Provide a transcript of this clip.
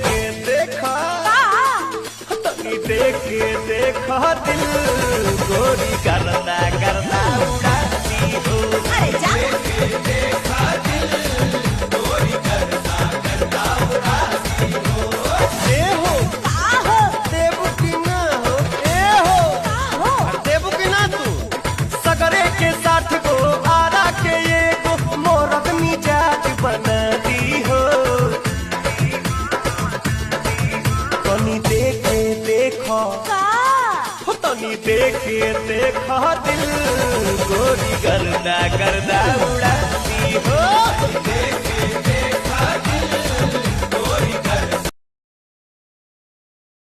के देखा तनी देखे देखा दिल गोरी करना करना उड़ाती हो। अरे जा देखा दिल गोरी करना करना उड़ाती हो। ए हो देबू की ना हो, ए हो देबू की ना तू सगरे के 60 को आरा के ये को मोरत मिजाज बनती हो। तनी देखे देखो तनी देखे देखो दिल गोरी करना करना उड़ाती हो। देखे